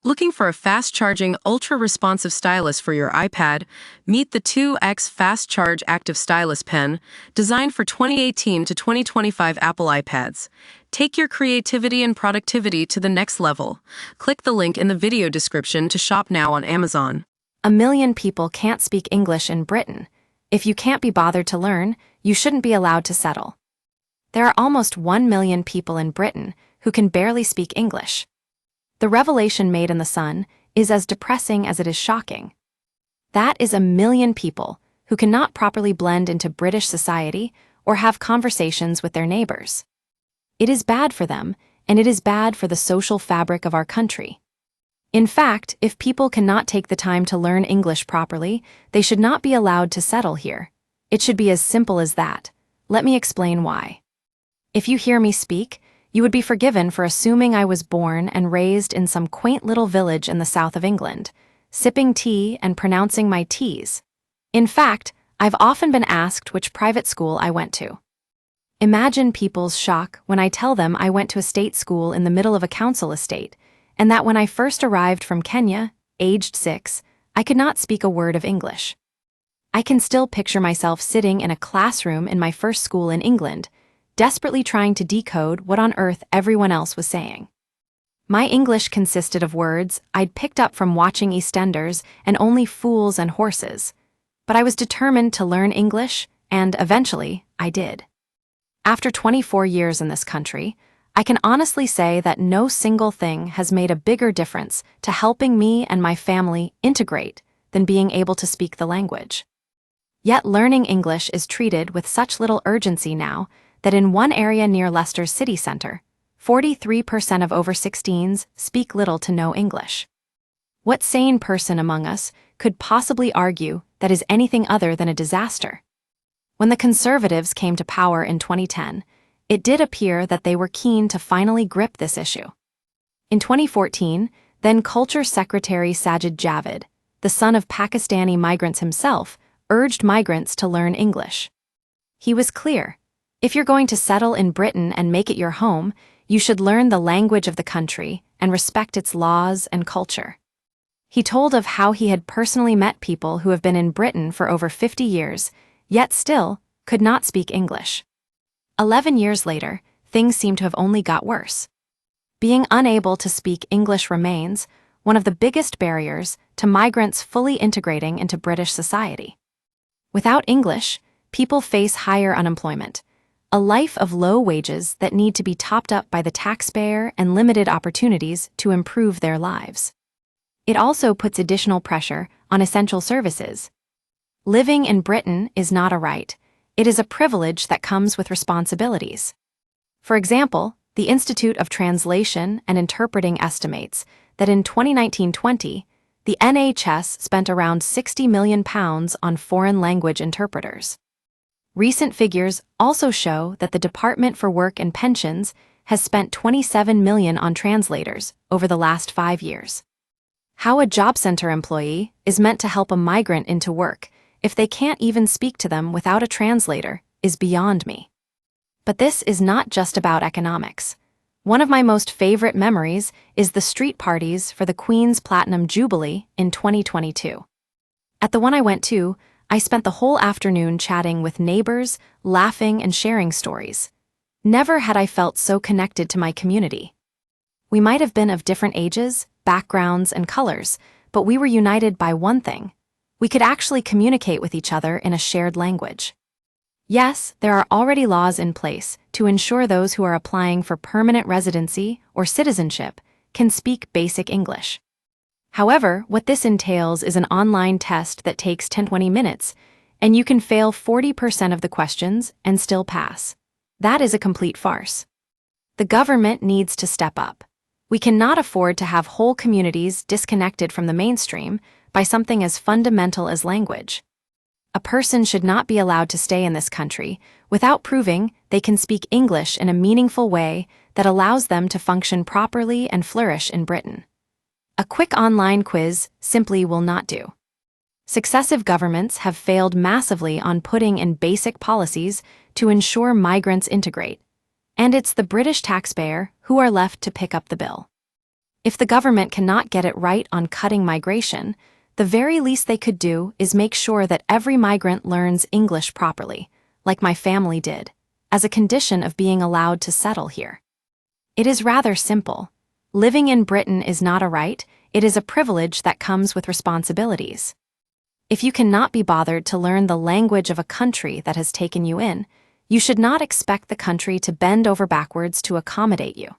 Looking for a fast-charging, ultra-responsive stylus for your iPad? Meet the 2X Fast Charge Active Stylus Pen, designed for 2018 to 2025 Apple iPads. Take your creativity and productivity to the next level. Click the link in the video description to shop now on Amazon. A million people can't speak English in Britain. If you can't be bothered to learn, you shouldn't be allowed to settle. There are almost 1 million people in Britain who can barely speak English. The revelation made in The Sun is as depressing as it is shocking. That is a million people who cannot properly blend into British society or have conversations with their neighbors. It is bad for them, and it is bad for the social fabric of our country. In fact, if people cannot take the time to learn English properly, they should not be allowed to settle here. It should be as simple as that. Let me explain why. If you hear me speak, you would be forgiven for assuming I was born and raised in some quaint little village in the south of England, sipping tea and pronouncing my T's. In fact, I've often been asked which private school I went to. Imagine people's shock when I tell them I went to a state school in the middle of a council estate, and that when I first arrived from Kenya, aged 6, I could not speak a word of English. I can still picture myself sitting in a classroom in my first school in England, desperately trying to decode what on earth everyone else was saying. My English consisted of words I'd picked up from watching EastEnders and Only Fools and Horses, but I was determined to learn English, and eventually, I did. After 24 years in this country, I can honestly say that no single thing has made a bigger difference to helping me and my family integrate than being able to speak the language. Yet learning English is treated with such little urgency now that in one area near Leicester's city centre, 43% of over 16s speak little to no English. What sane person among us could possibly argue that is anything other than a disaster? When the Conservatives came to power in 2010, it did appear that they were keen to finally grip this issue. In 2014, then Culture Secretary Sajid Javid, the son of Pakistani migrants himself, urged migrants to learn English. He was clear: if you're going to settle in Britain and make it your home, you should learn the language of the country and respect its laws and culture. He told of how he had personally met people who have been in Britain for over 50 years, yet still could not speak English. 11 years later, things seem to have only got worse. Being unable to speak English remains one of the biggest barriers to migrants fully integrating into British society. Without English, people face higher unemployment, a life of low wages that need to be topped up by the taxpayer and limited opportunities to improve their lives. It also puts additional pressure on essential services. Living in Britain is not a right. It is a privilege that comes with responsibilities. For example, the Institute of Translation and Interpreting estimates that in 2019-20, the NHS spent around £60 million on foreign language interpreters. Recent figures also show that the Department for Work and Pensions has spent $27 million on translators over the last 5 years. How a job center employee is meant to help a migrant into work if they can't even speak to them without a translator is beyond me. But this is not just about economics. One of my most favorite memories is the street parties for the Queen's Platinum Jubilee in 2022. At the one I went to, I spent the whole afternoon chatting with neighbors, laughing and sharing stories. Never had I felt so connected to my community. We might have been of different ages, backgrounds, and colors, but we were united by one thing: we could actually communicate with each other in a shared language. Yes, there are already laws in place to ensure those who are applying for permanent residency or citizenship can speak basic English. However, what this entails is an online test that takes 10-20 minutes, and you can fail 40% of the questions and still pass. That is a complete farce. The government needs to step up. We cannot afford to have whole communities disconnected from the mainstream by something as fundamental as language. A person should not be allowed to stay in this country without proving they can speak English in a meaningful way that allows them to function properly and flourish in Britain. A quick online quiz simply will not do. Successive governments have failed massively on putting in basic policies to ensure migrants integrate, and it's the British taxpayer who are left to pick up the bill. If the government cannot get it right on cutting migration, the very least they could do is make sure that every migrant learns English properly, like my family did, as a condition of being allowed to settle here. It is rather simple. Living in Britain is not a right, it is a privilege that comes with responsibilities. If you cannot be bothered to learn the language of a country that has taken you in, you should not expect the country to bend over backwards to accommodate you.